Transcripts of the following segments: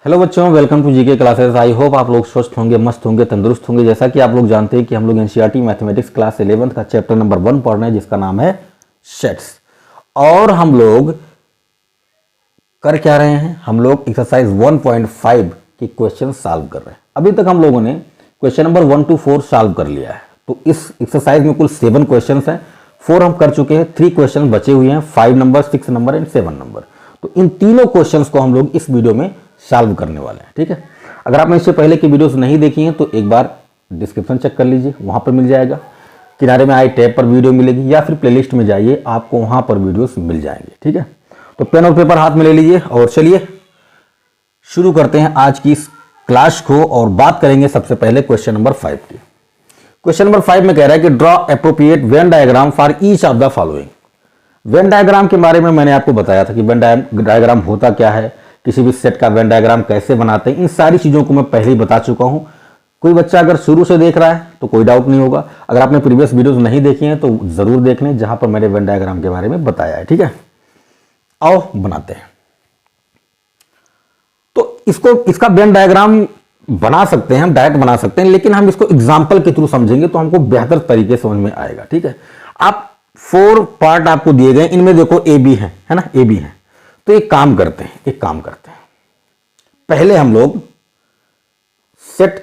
Hello बच्चों, welcome to GK classes. I hope आप लोग स्वस्थ होंगे, मस्त होंगे, तंदुरुस्त होंगे। जैसा कि आप लोग जानते हैं कि हम लोग एनसीईआरटी मैथमेटिक्स क्लास 11th का चैप्टर नंबर 1 पढ़ रहे हैं, जिसका नाम है सेट्स। और हम लोग कर क्या रहे हैं, हम लोग एक्सरसाइज 1.5 की क्वेश्चन सॉल्व कर रहे हैं। अभी तक हम लोगों ने क्वेश्चन नंबर 1 to 4 सॉल्व कर लिया है। तो इस एक्सरसाइज में कुल 7 क्वेश्चन हैं। 4 हम कर चुके हैं, 3 क्वेश्चन बचे हुए हैं, 5 नंबर, 6 नंबर एंड 7 नंबर। तो इन तीनों क्वेश्चंस को हम लोग इस वीडियो में सॉल्व करने वाले हैं। ठीक है, अगर आपने इससे पहले की वीडियोस नहीं देखी हैं तो एक बार डिस्क्रिप्शन चेक कर लीजिए, वहां पर मिल जाएगा। किनारे में आई टैब पर वीडियो मिलेगी, या फिर प्लेलिस्ट में जाइए, आपको वहां पर वीडियोस मिल जाएंगे। ठीक है, तो पेन और पेपर हाथ में ले लीजिए और चलिए शुरू करते हैं आज की इस क्लास को। और बात करेंगे सबसे पहले क्वेश्चन नंबर 5 की। क्वेश्चन नंबर 5 में कह रहा है कि draw appropriate Venn diagram for each of the following. Venn diagram के बारे में मैंने आपको बताया था कि वेन डायग्राम होता क्या है, किसी भी सेट का वेन डायग्राम कैसे बनाते हैं, इन सारी चीजों को मैं पहले ही बता चुका हूं। कोई बच्चा अगर शुरू से देख रहा है तो कोई डाउट नहीं होगा। अगर आपने प्रीवियस वीडियोस नहीं देखी हैं तो जरूर देख लें, जहां पर मैंने वेन डायग्राम के बारे में बताया है। ठीक है, आओ बनाते हैं। तो इसका वेन डायग्राम बना सकते हैं, हम डायरेक्ट बना सकते हैं, लेकिन हम इसको एग्जाम्पल के थ्रू समझेंगे तो हमको बेहतर तरीके से समझ में आएगा। ठीक है, आप 4 पार्ट आपको दिए गए, इनमें देखो ए बी है ना, ए बी है। तो एक काम करते हैं, पहले हम लोग सेट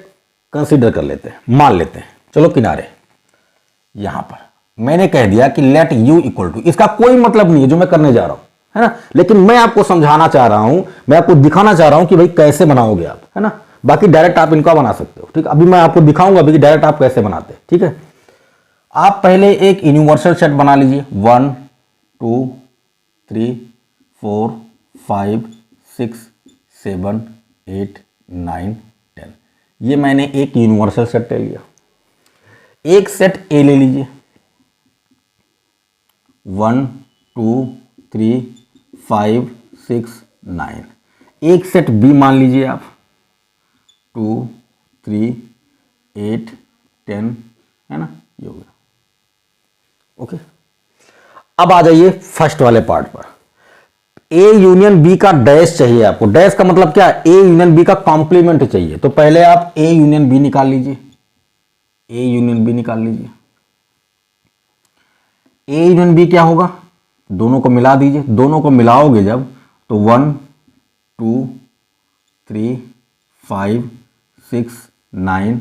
कंसीडर कर लेते हैं, मान लेते हैं। चलो किनारे, यहां पर मैंने कह दिया कि लेट यू इक्वल टू, इसका कोई मतलब नहीं है जो मैं करने जा रहा हूं, है ना, लेकिन मैं आपको समझाना चाह रहा हूं, मैं आपको दिखाना चाह रहा हूं कि भाई कैसे बनाओगे आप, है ना। बाकी डायरेक्ट आप इनका बना सकते हो। ठीक है, अभी मैं आपको दिखाऊंगा अभी कि डायरेक्ट आप कैसे बनाते हैं। ठीक है, आप पहले एक यूनिवर्सल सेट बना लीजिए। 1 2 3 4 5 6 7 8 9 10। ये मैंने एक यूनिवर्सल सेट ले लिया। एक सेट ए ले लीजिए, 1 2 3 5 6 9। एक सेट बी मान लीजिए आप, 2 3 8 10, है ना, ये हो गया। ओके, अब आ जाइए फर्स्ट वाले पार्ट पर। ए यूनियन बी का डैश चाहिए आपको। डैश का मतलब क्या, ए यूनियन बी का कॉम्प्लीमेंट चाहिए। तो पहले आप ए यूनियन बी निकाल लीजिए, ए यूनियन बी निकाल लीजिए। ए यूनियन बी क्या होगा, दोनों को मिला दीजिए। दोनों को मिलाओगे जब तो 1 2 3 5 6 9,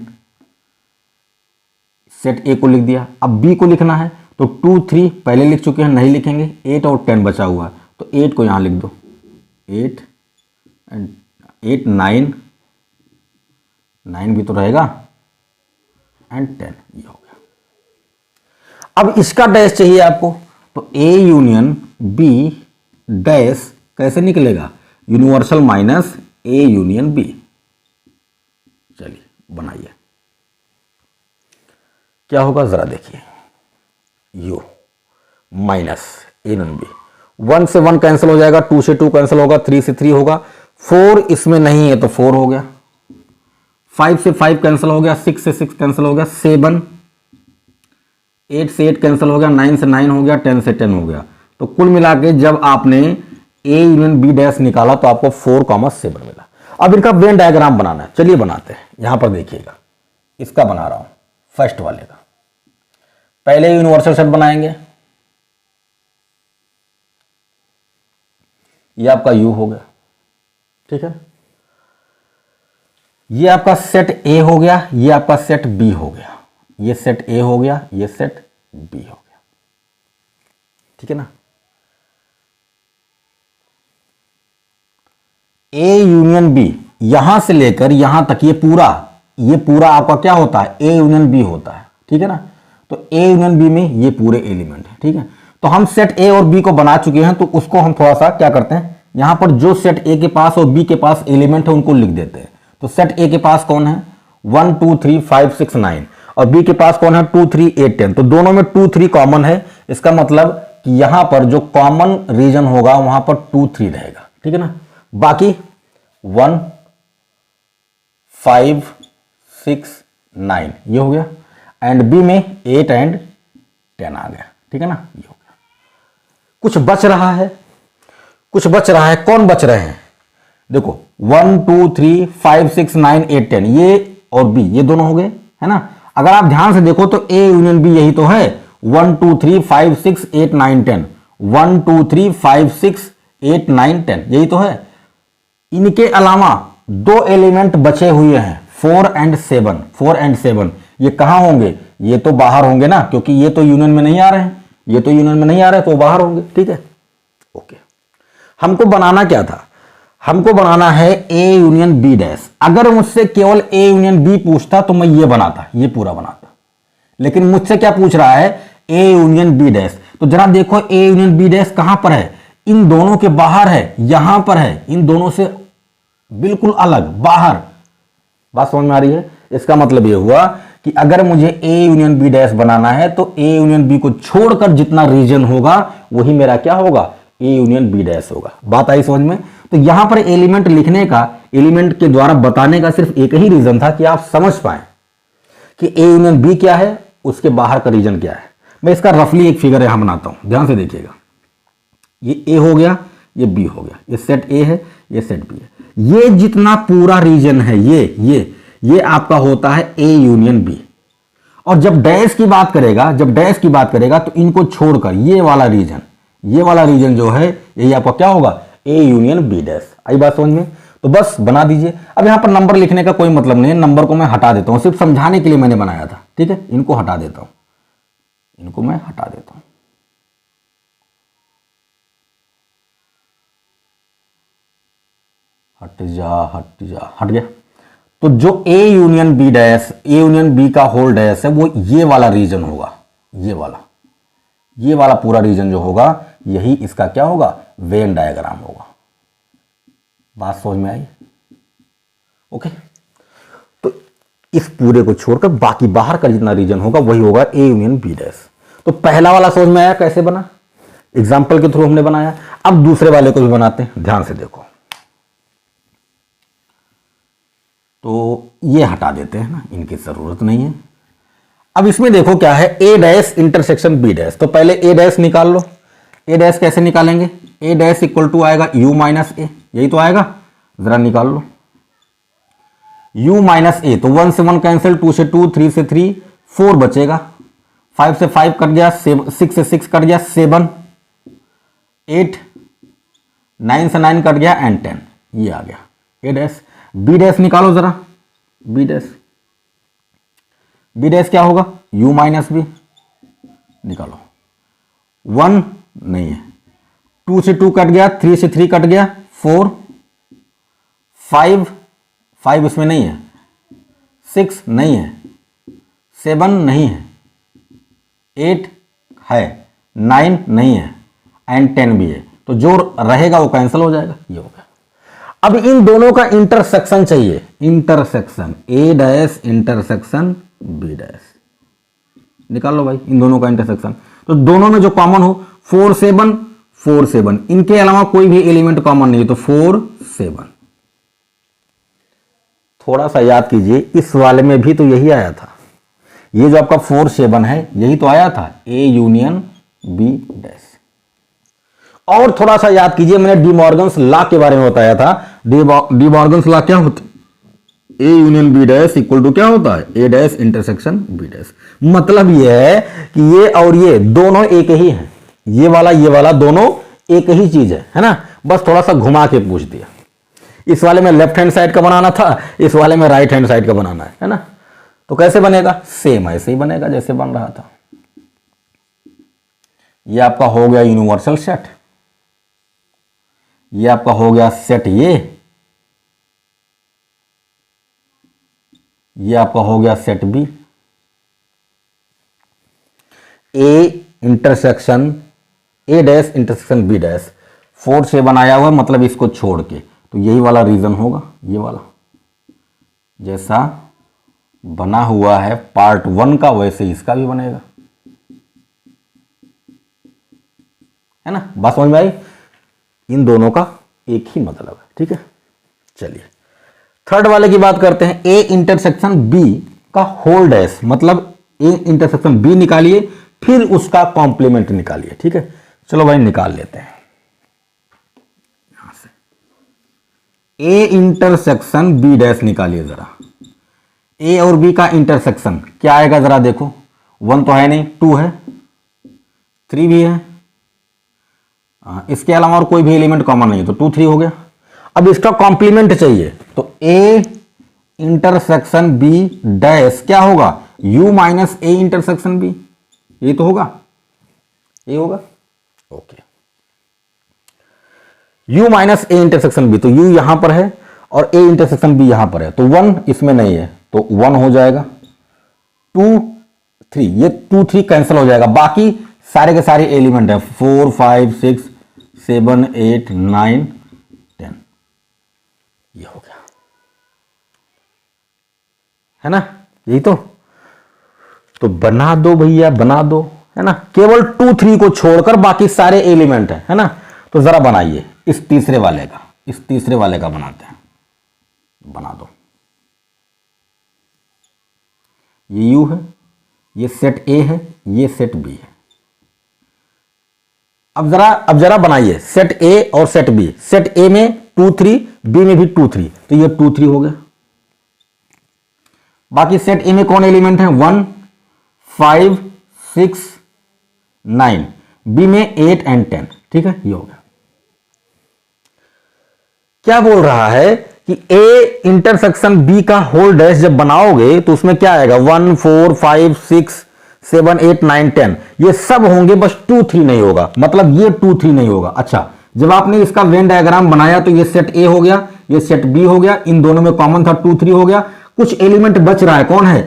सेट ए को लिख दिया। अब बी को लिखना है तो 2 3 पहले लिख चुके हैं, नहीं लिखेंगे। 8 और 10 बचा हुआ है तो 8 को यहां लिख दो, 8 एंड 8 9 9 भी तो रहेगा, एंड 10, ये हो गया। अब इसका डैश चाहिए आपको, तो ए यूनियन बी डैश कैसे निकलेगा, universal minus A union B. चलिए बनाइए, क्या होगा जरा देखिए। U minus A union B, 1 से 1 कैंसिल हो जाएगा, 2 से 2 कैंसिल होगा, 3 से 3 होगा, 4 इसमें नहीं है तो 4 हो गया, 5 से 5 कैंसिल हो गया, 6 से 6 कैंसिल हो गया, 7, 8 से 8 कैंसिल हो गया, 9 से 9 हो गया, 10 से 10 हो गया। तो कुल मिला के जब आपने ए यूनियन बी डैश निकाला तो आपको 4,7 मिला। अब इनका वेन डायग्राम बनाना है, चलिए बनाते हैं। यहां पर देखिएगा, इसका बना रहा हूं, फर्स्ट वाले का। पहले यूनिवर्सल सेट बनाएंगे, ये आपका यू हो गया। ठीक है, ये आपका सेट ए हो गया, ये आपका सेट बी हो गया, ये सेट ए हो गया, ये सेट बी हो गया। ठीक है ना, ए यूनियन बी यहां से लेकर यहां तक ये पूरा आपका क्या होता है, ए यूनियन बी होता है। ठीक है ना, तो ए यूनियन बी में ये पूरे एलिमेंट है। ठीक है, तो हम सेट ए और बी को बना चुके हैं, तो उसको हम थोड़ा सा क्या करते हैं, यहां पर जो सेट ए के पास और बी के पास एलिमेंट है उनको लिख देते हैं। तो सेट ए के पास कौन है, 1 2 3 5 6 9, और बी के पास कौन है, 2 3 8 10। तो दोनों में 2 3 कॉमन है, इसका मतलब कि यहां पर जो कॉमन रीजन होगा वहां पर 2 3 रहेगा। ठीक है ना, बाकी 1 5 6 9 ये हो गया, एंड बी में 8 एंड 10 आ गया। ठीक है ना, ये हो गया। कुछ बच रहा है, कौन बच रहे हैं, देखो 1 2 3 5 6 9 8 10 ये और बी ये दोनों हो गए, है ना। अगर आप ध्यान से देखो तो ए यूनियन बी यही तो है, 1 2 3 5 6 8 9 10, 1 2 3 5 6 8 9 10 यही तो है। इनके अलावा दो एलिमेंट बचे हुए हैं 4 एंड 7, 4 एंड 7 ये कहां होंगे, ये तो बाहर होंगे ना, क्योंकि ये तो यूनियन में नहीं आ रहे हैं, ये तो यूनियन में नहीं आ रहे तो बाहर होंगे, ठीक है। ओके, हमको बनाना क्या था, हमको बनाना है ए यूनियन बी डैश। अगर मुझसे केवल ए यूनियन बी पूछता तो मैं ये बनाता, ये पूरा बनाता, लेकिन मुझसे क्या पूछ रहा है, ए यूनियन बी डैश। तो जरा देखो ए यूनियन बी डैश कहां पर है, इन दोनों के बाहर है, यहां पर है, इन दोनों से बिल्कुल अलग बाहर। बात समझ में आ रही है। इसका मतलब यह हुआ कि अगर मुझे ए यूनियन बी डैश बनाना है तो ए यूनियन बी को छोड़कर जितना रीजन होगा वही मेरा क्या होगा, ए यूनियन बी डैश होगा। बात आई समझ में। तो यहां पर एलिमेंट लिखने का, एलिमेंट के द्वारा बताने का सिर्फ एक ही रीजन था कि आप समझ पाए कि ए यूनियन बी क्या है, उसके बाहर का रीजन क्या है। मैं इसका रफली एक फिगर यहां बनाता हूं, ध्यान से देखिएगा। ये ए हो गया, ये बी हो गया, ये सेट ए है, ये सेट बी है। ये जितना पूरा रीजन है ये आपका होता है ए यूनियन बी। और जब डैश की बात करेगा, जब डैश की बात करेगा तो इनको छोड़कर ये वाला रीजन जो है यही आपका क्या होगा, ए यूनियन बी डैश। आई बात समझ में। तो बस बना दीजिए। अब यहां पर नंबर लिखने का कोई मतलब नहीं है, नंबर को मैं हटा देता हूं, सिर्फ समझाने के लिए मैंने बनाया था, ठीक है। इनको हटा देता हूं, इनको मैं हटा देता हूं। हट गया। तो जो A union B dash, A union B का होल डैश है वो ये वाला रीजन होगा, ये वाला पूरा रीजन जो होगा यही इसका क्या होगा, वेन डायग्राम होगा। बात समझ में आई। ओके, तो इस पूरे को छोड़कर बाकी बाहर का जितना रीजन होगा वही होगा ए यूनियन बी डैश। तो पहला वाला समझ में आया कैसे बना, एग्जाम्पल के थ्रू हमने बनाया। अब दूसरे वाले को भी बनाते हैं, ध्यान से देखो। तो ये हटा देते हैं ना, इनकी जरूरत नहीं है। अब इसमें देखो क्या है, A dash intersection B dash. तो पहले ए डैश निकाल लो। ए डैश कैसे निकालेंगे, ए डैश इक्वल टू आएगा यू माइनस ए, यही तो आएगा, जरा निकाल लो। u माइनस ए, तो 1 से 1 कैंसिल, 2 से 2, 3 से 3, 4 बचेगा, 5 से 5 कट गया, 6 से 6 कट गया, 7, 8, 9 से 9 कट गया एंड 10, ये आ गया ए डैश। बी डैश निकालो जरा, बी डैश क्या होगा, u माइनस बी, निकालो। 1 नहीं है, 2 से 2 कट गया, 3 से 3 कट गया, 4, 5 इसमें नहीं है, 6 नहीं है, 7 नहीं है, 8 है, 9 नहीं है एंड 10 भी है। तो जो रहेगा वो कैंसिल हो जाएगा, ये हो गया। अब इन दोनों का इंटरसेक्शन चाहिए, intersection A dash intersection B dash, निकाल लो भाई इन दोनों का इंटरसेक्शन। तो दोनों में जो कॉमन हो 4 7 4 7, इनके अलावा कोई भी एलिमेंट कॉमन नहीं है, तो 4 7। थोड़ा सा याद कीजिए, इस वाले में भी तो यही आया था, ये जो आपका 4 7 है यही तो आया था, ए यूनियन बी डैश। और थोड़ा सा याद कीजिए, मैंने डी मॉर्गन्स लॉ के बारे में बताया था। डी मॉर्गन्स लॉ क्या होता है, A union B dash equal to क्या होता है, A dash intersection B dash. मतलब यह है कि ये और ये दोनों एक ही हैं, ये वाला दोनों एक ही चीज है ना। बस थोड़ा सा घुमा के पूछ दिया, इस वाले में लेफ्ट हैंड साइड का बनाना था, इस वाले में राइट हैंड साइड का बनाना है ना। तो कैसे बनेगा, सेम ऐसे ही बनेगा जैसे बन रहा था। ये आपका हो गया यूनिवर्सल सेट, ये आपका हो गया सेट, ये आपका हो गया set B. A intersection A dash intersection B dash 4 से बनाया हुआ, मतलब इसको छोड़ के, तो यही वाला रीजन होगा, ये वाला जैसा बना हुआ है पार्ट 1 का वैसे इसका भी बनेगा, है ना। बात समझ में आई। इन दोनों का एक ही मतलब है, ठीक है। चलिए थर्ड वाले की बात करते हैं, ए इंटरसेक्शन बी का होल डैश, मतलब ए इंटरसेक्शन बी निकालिए, फिर उसका कॉम्प्लीमेंट निकालिए, ठीक है। चलो भाई निकाल लेते हैं, यहां से ए इंटरसेक्शन बी डैश निकालिए जरा। ए और बी का इंटरसेक्शन क्या आएगा जरा देखो। 1 तो है नहीं, 2 है, 3 भी है, इसके अलावा और कोई भी एलिमेंट कॉमन नहीं है, तो 2 3 हो गया। अब इसका कॉम्प्लीमेंट चाहिए, तो ए इंटरसेक्शन बी डैश क्या होगा, u minus A intersection B, ये तो होगा, ये होगा, okay. u minus A intersection B, तो u यहां पर है और a इंटरसेक्शन b यहां पर है, तो 1 इसमें नहीं है, तो 1 हो जाएगा। 2 3, ये 2 3 कैंसिल हो जाएगा, बाकी सारे के सारे एलिमेंट है 4 5 6 7 8 9 10, ये हो गया, है ना, यही तो बना दो भैया, बना दो, है ना, केवल 2 3 को छोड़कर बाकी सारे एलिमेंट है ना। तो जरा बनाइए इस तीसरे वाले का बनाते हैं, बना दो। ये u है, ये सेट a है, ये सेट b है। अब जरा बनाइए सेट a और सेट b। सेट a में 2 3, b में भी 2 3, तो ये 2 3 हो गया। बाकी सेट a में कौन एलिमेंट है, 1 5 6 9, b में 8 एंड 10, ठीक है, ये हो गया। क्या बोल रहा है कि a इंटरसेक्शन b का होल डैश जब बनाओगे तो उसमें क्या आएगा, 1 4 5 6 7 8 9 10, ये सब होंगे, बस 2 3 नहीं होगा, मतलब ये 2 3 नहीं होगा। अच्छा, जब आपने इसका वेन डायग्राम बनाया तो ये सेट a हो गया, ये सेट b हो गया, इन दोनों में कॉमन था 2 3 हो गया, कुछ एलिमेंट बच रहा है, कौन है,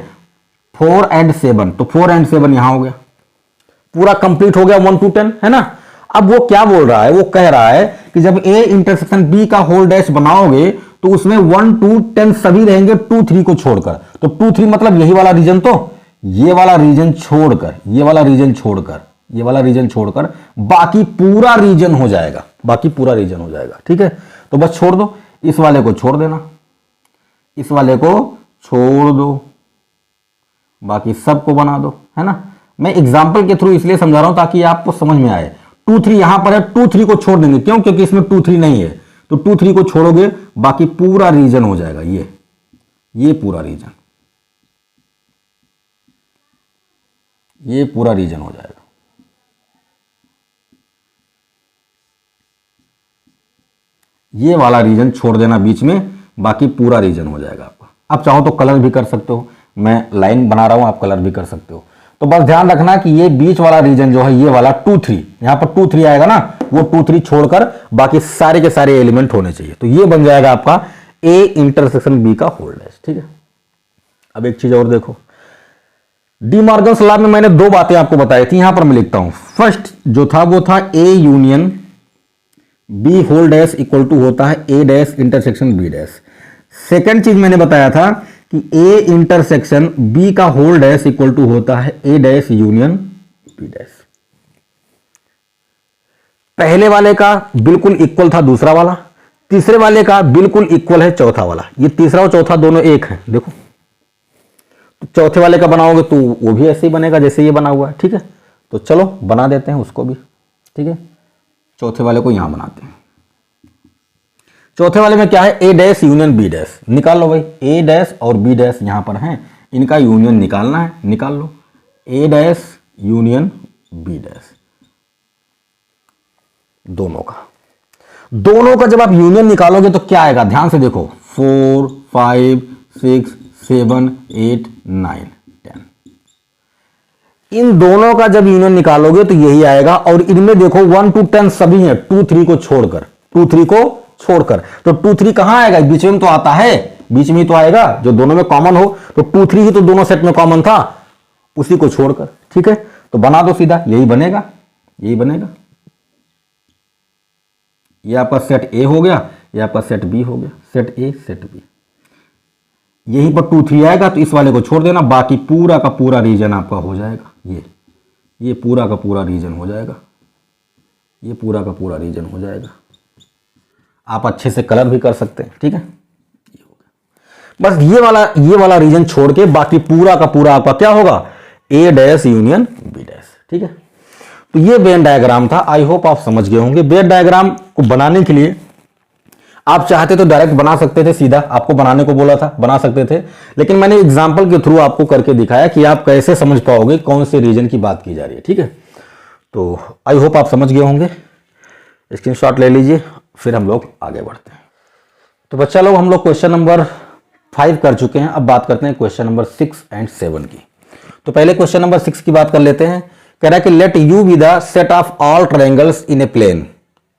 4 एंड 7, तो 4 एंड 7 यहां हो गया, पूरा कंप्लीट हो गया 1 to 10, है ना। अब वो क्या बोल रहा है, वो कह रहा है कि जब a इंटरसेक्शन b का होल डैश बनाओगे तो उसमें 1 to 10 सभी रहेंगे 2 3 को छोड़कर, तो 2 3 मतलब यही वाला रीजन, तो ये वाला रीजन छोड़कर, ये वाला रीजन छोड़कर, ये वाला रीजन छोड़कर बाकी पूरा रीजन हो जाएगा, बाकी पूरा रीजन हो जाएगा, ठीक है। तो बस छोड़ दो, इस वाले को छोड़ देना, इस वाले को छोड़ दो, बाकी सबको बना दो, है ना। मैं एग्जाम्पल के थ्रू इसलिए समझा रहा हूं ताकि आपको समझ में आए। 2 3 यहां पर है, 2 3 को छोड़ देंगे, क्यों, क्योंकि इसमें 2 3 नहीं है, तो 2 3 को छोड़ोगे बाकी पूरा रीजन हो जाएगा, ये पूरा रीजन, ये पूरा रीजन हो जाएगा। ये वाला रीजन छोड़ देना बीच में, बाकी पूरा रीजन हो जाएगा आपका। आप चाहो तो कलर भी कर सकते हो, मैं लाइन बना रहा हूं, आप कलर भी कर सकते हो। तो बस ध्यान रखना कि ये बीच वाला रीजन जो है, ये वाला 2 3, यहां पर 2 3 आएगा ना, वो 2 3 छोड़कर बाकी सारे के सारे एलिमेंट होने चाहिए, तो ये बन जाएगा आपका a इंटरसेक्शन b का होल डैश, ठीक है। अब एक चीज और देखो, डी मॉर्गन्स लॉ में मैंने 2 बातें आपको बताई थी, यहां पर मैं लिखता हूं। फर्स्ट जो था वो था a union b whole dash equal to होता है a dash intersection b dash. Second चीज मैंने बताया था कि a इंटरसेक्शन b का होल डैश इक्वल टू होता है a dash union b dash. पहले वाले का बिल्कुल इक्वल था दूसरा वाला, तीसरे वाले का बिल्कुल इक्वल है चौथा वाला। ये तीसरा और चौथा दोनों एक है, देखो। तो चौथे वाले का बनाओगे तो वो भी ऐसे ही बनेगा जैसे ये बना हुआ है, ठीक है। तो चलो बना देते हैं उसको भी, ठीक है। चौथे वाले को यहां बनाते हैं। चौथे वाले में क्या है, a dash union b dash. निकाल लो भाई, a डैश और b डैश यहां पर हैं, इनका यूनियन निकालना है, निकाल लो। a dash union b dash, दोनों का जब आप यूनियन निकालोगे तो क्या आएगा, ध्यान से देखो, 4 5 6 7 8 9 10। इन दोनों का जब यूनियन निकालोगे तो यही आएगा। और इनमें देखो 1 to 10 सभी हैं 2 3 को छोड़कर, 2 3 को छोड़कर। तो 2 3 कहां आएगा, बीच में तो आता है, बीच में ही तो आएगा, जो दोनों में कॉमन हो। तो 2 3 ही तो दोनों सेट में कॉमन था, उसी को छोड़कर, ठीक है। तो बना दो सीधा, यही बनेगा, यही बनेगा। ये आपका सेट ए हो गया, ये आपका सेट बी हो गया, सेट ए सेट बी। यहीं पर 2 3 आएगा तो इस वाले को छोड़ देना, बाकी पूरा का पूरा रीजन आपका हो जाएगा। ये पूरा का पूरा रीजन हो जाएगा, ये पूरा का पूरा रीजन हो जाएगा। आप अच्छे से कलर भी कर सकते हैं, ठीक है। ये हो गया, बस ये वाला रीजन छोड़ के बाकी पूरा का पूरा आपका क्या होगा, ए डैश यूनियन बी डैश, ठीक है। तो ये वेन डायग्राम था, आई होप आप समझ गए होंगे। वेन डायग्राम को बनाने के लिए आप चाहते तो डायरेक्ट बना सकते थे, सीधा आपको बनाने को बोला था बना सकते थे, लेकिन मैंने एग्जाम्पल के थ्रू आपको करके दिखाया कि आप कैसे समझ पाओगे कौन से रीजन की बात की जा रही है। ठीक है, तो आई होप आप समझ गए होंगे। स्क्रीनशॉट ले लीजिए, फिर हम लोग आगे बढ़ते हैं। तो बच्चा लोग, हम लोग क्वेश्चन नंबर 5 कर चुके हैं। अब बात करते हैं क्वेश्चन नंबर 6 एंड 7 की। तो पहले क्वेश्चन नंबर 6 की बात कर लेते हैं। कह रहा है कि let U be the set of all triangles in a plane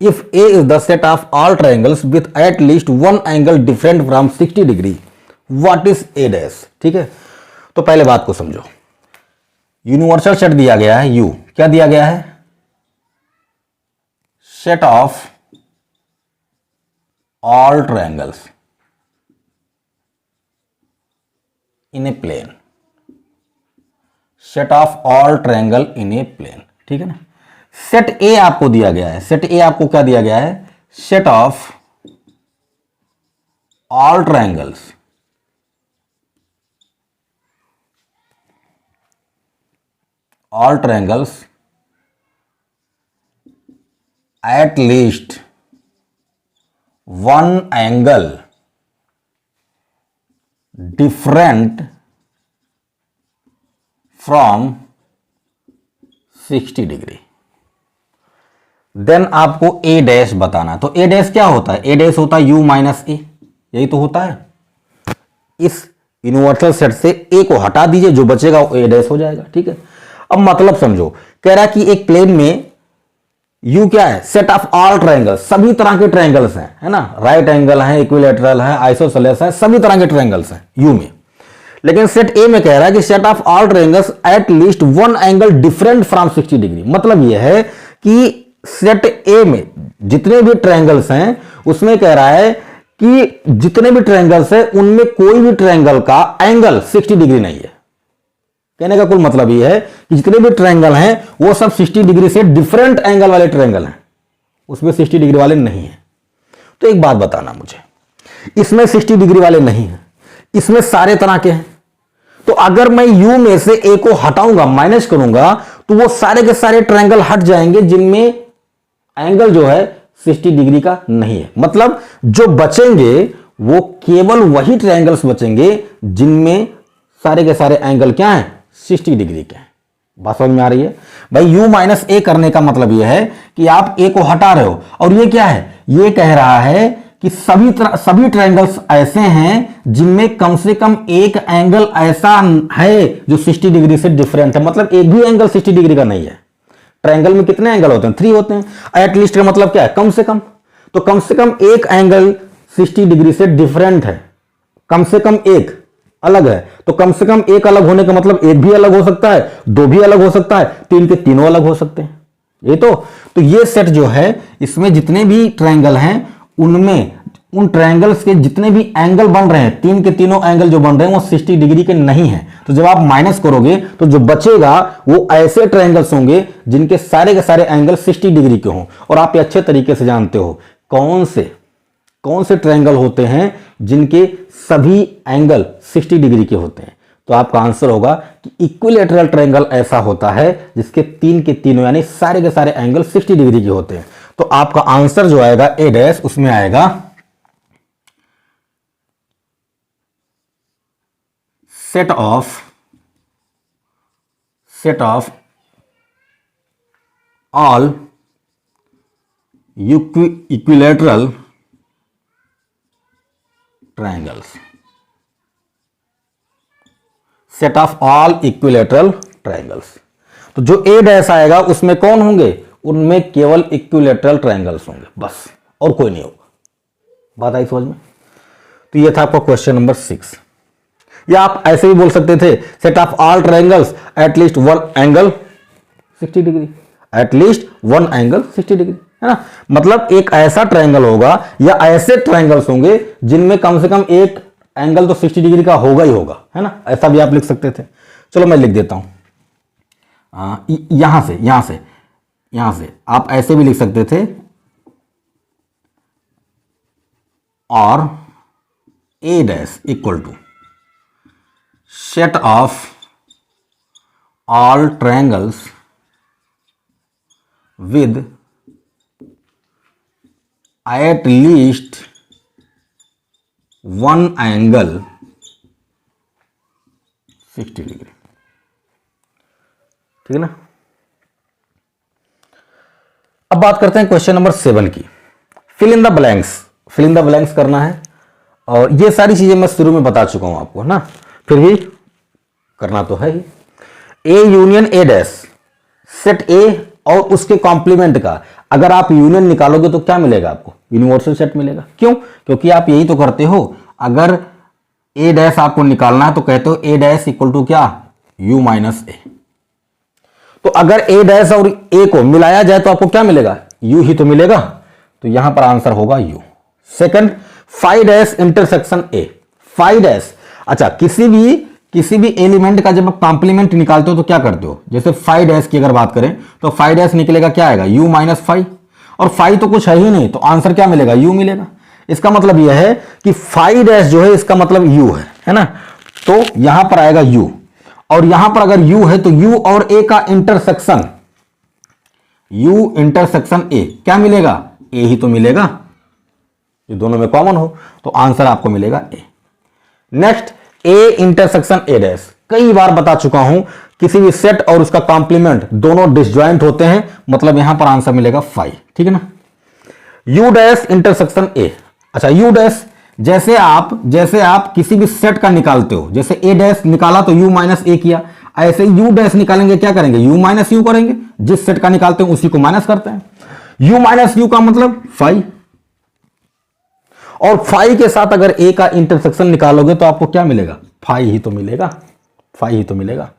if A is the set of all triangles with at least one angle different from 60 degree, what is A dash. ठीक है, तो पहले बात को समझो। Universal set दिया गया है यू, क्या दिया गया है, set of all triangles in a plane, set of all triangle in a plane. ठीक है ना। सेट ए आपको दिया गया है, सेट ए आपको क्या दिया गया है, set of all triangles at least one angle different from 60 degree. Then आपको ए डैश बताना है। तो ए डैश क्या होता है, ए डैश होता है यू माइनस ए, यही तो होता है। इस यूनिवर्सल सेट से ए को हटा दीजिए, जो बचेगा वो ए डैश हो जाएगा। ठीक है, अब मतलब समझो। कह रहा है कि एक प्लेन में यू क्या है, सेट ऑफ ऑल ट्रायंगल्स, सभी तरह के ट्रायंगल्स हैं, है ना, राइट एंगल है, इक्विलेटरल है, आइसोसेलेस है, सभी तरह के ट्रायंगल्स हैं यू में। लेकिन सेट ए में कह रहा है कि set of all triangles at least one angle different from 60 degree. मतलब यह है कि सेट ए में जितने भी ट्रायंगल्स हैं उसमें कह रहा है कि जितने भी ट्रायंगल्स हैं उनमें कोई भी ट्रायंगल का एंगल 60 डिग्री नहीं है। कहने का कुल मतलब यह है कि जितने भी ट्रायंगल हैं वो सब 60 डिग्री से डिफरेंट एंगल वाले ट्रायंगल हैं, उसमें 60 डिग्री वाले नहीं है। तो एक बात बताना मुझे, इसमें 60 डिग्री वाले नहीं है, इसमें सारे तरह के हैं। तो अगर मैं यू में से ए को हटाऊंगा, माइनस करूंगा, तो वो सारे के सारे ट्रायंगल हट जाएंगे जिनमें एंगल जो है 60 डिग्री का नहीं है। मतलब जो बचेंगे वो केवल वही ट्रायंगल्स बचेंगे जिनमें सारे के सारे एंगल क्या हैं, 60 डिग्री के हैं। बात समझ में आ रही है भाई। u माइनस ए करने का मतलब यह है कि आप a को हटा रहे हो, और ये क्या है, ये कह रहा है कि सभी ट्रायंगल्स ऐसे हैं जिनमें कम से कम एक एंगल ऐसा है जो 60 डिग्री से डिफरेंट है। मतलब एक भी एंगल 60 डिग्री का नहीं है। ट्रायंगल में कितने एंगल होते हैं, 3 होते हैं। एट लीस्ट का मतलब क्या है, कम से कम। तो कम से कम एक एंगल 60 डिग्री से डिफरेंट है, कम से कम एक अलग है। तो कम से कम एक अलग होने का मतलब एक भी अलग हो सकता है, दो भी अलग हो सकता है, तीन के तीनों अलग हो सकते हैं। ये तो ये सेट जो है, इसमें जितने भी ट्रायंगल हैं उनमें उन ट्रायंगल्स के जितने भी एंगल बन रहे हैं, तीन के तीनों एंगल जो बन रहे हैं वो 60 डिग्री के नहीं है। तो जब आप माइनस करोगे तो जो बचेगा वो ऐसे ट्रायंगल्स होंगे जिनके सारे के सारे एंगल 60 डिग्री के हों। और आप ये अच्छे तरीके से जानते हो कौन से ट्रायंगल होते हैं जिनके सभी एंगल 60 डिग्री के होते हैं। तो आपका आंसर होगा कि इक्विलेटरल ट्रायंगल ऐसा होता है जिसके तीन के तीनों यानी सारे के सारे एंगल 60 डिग्री के होते हैं। तो आपका आंसर जो आएगा ए डैश, उसमें आएगा set of all equilateral triangles, set of all equilateral triangles. तो जो ए डैश आएगा उसमें कौन होंगे, उनमें केवल इक्विलेटरल ट्रायंगल्स होंगे बस, और कोई नहीं होगा। बात आई समझ में। तो ये था आपका क्वेश्चन नंबर 6। या आप ऐसे भी बोल सकते थे set of all triangles at least one angle 60 degree, eight least one angle 60 degree, है ना। मतलब एक ऐसा ट्रायंगल होगा या ऐसे ट्रायंगल्स होंगे जिनमें कम से कम एक एंगल तो 60 डिग्री का होगा ही होगा, है ना। ऐसा भी आप लिख सकते थे। चलो मैं लिख देता हूं यहां से आप ऐसे भी लिख सकते थे, और A dash equal to set of all triangles with at least 1 angle 60 degree. ठीक है ना। अब बात करते हैं क्वेश्चन नंबर 7 की। Fill in the blanks, fill in the blanks करना है। और ये सारी चीजें मैं शुरू में बता चुका हूं आपको ना, फिर भी करना तो है ही। A union A dash, set A और उसके कॉम्प्लीमेंट का अगर आप यूनियन निकालोगे तो क्या मिलेगा आपको? यूनिवर्सल सेट मिलेगा। क्यों? क्योंकि आप यही तो करते हो। अगर ए डैश आपको निकालना है तो कहते हो ए डैश इक्वल टू क्या? यू माइनस ए। तो अगर ए डैश और ए को मिलाया जाए तो आपको क्या मिलेगा? यू ही तो मिलेगा। तो यहां पर आंसर होगा you. Second, five dash intersection A, five dash. अच्छा, किसी भी एलिमेंट का जब आप कॉम्प्लीमेंट निकालते हो तो क्या करते हो? जैसे फाइव डैश की अगर बात करें तो फाइव डैश निकलेगा, क्या आएगा? You minus five. और फाइव तो कुछ है ही नहीं, तो आंसर क्या मिलेगा? यू मिलेगा। इसका मतलब यह है कि फाइव डैश जो है इसका मतलब यू है ना। तो यहां पर आएगा यू, और यहां पर अगर u है तो u और a का इंटरसेक्शन, u इंटरसेक्शन a क्या मिलेगा? a ही तो मिलेगा। ये दोनों में कॉमन हो तो आंसर आपको मिलेगा a। Next, a intersection a dash. कई बार बता चुका हूं, किसी भी सेट और उसका कॉम्प्लीमेंट दोनों डिसजॉइंट होते हैं, मतलब यहां पर आंसर मिलेगा 5। ठीक है ना। u dash intersection a। अच्छा, u डैश जैसे आप किसी भी सेट का निकालते हो, जैसे ए डैश निकाला तो यू माइनस ए किया, ऐसे यू डैश निकालेंगे, क्या करेंगे? यू माइनस यू करेंगे। जिस सेट का निकालते हैं उसी को माइनस करते हैं। यू माइनस यू का मतलब 5, और 5 के साथ अगर ए का इंटरसेक्शन निकालोगे तो आपको क्या मिलेगा? 5 ही तो मिलेगा, 5 ही तो मिलेगा।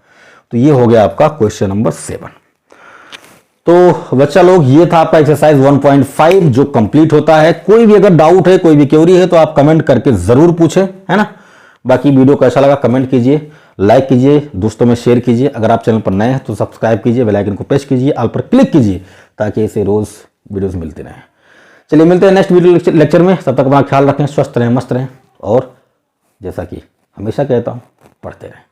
तो ये हो गया आपका क्वेश्चन नंबर 7। तो बच्चा लोग, ये था आपका एक्सरसाइज 1.5 जो कंप्लीट होता है। कोई भी अगर डाउट है, कोई भी क्वेरी है तो आप कमेंट करके जरूर पूछें, है ना। बाकी वीडियो कैसा लगा कमेंट कीजिए, लाइक कीजिए, दोस्तों में शेयर कीजिए। अगर आप चैनल पर नए हैं तो सब्सक्राइब कीजिए, बेल आइकन को प्रेस कीजिए, ऑल पर क्लिक कीजिए ताकि ऐसे रोज वीडियोस मिलते रहें। चलिए मिलते हैं नेक्स्ट वीडियो लेक्चर में। तब तक अपना ख्याल रखें, स्वस्थ रहें, मस्त रहें, और जैसा कि हमेशा कहता हूं, पढ़ते रहें।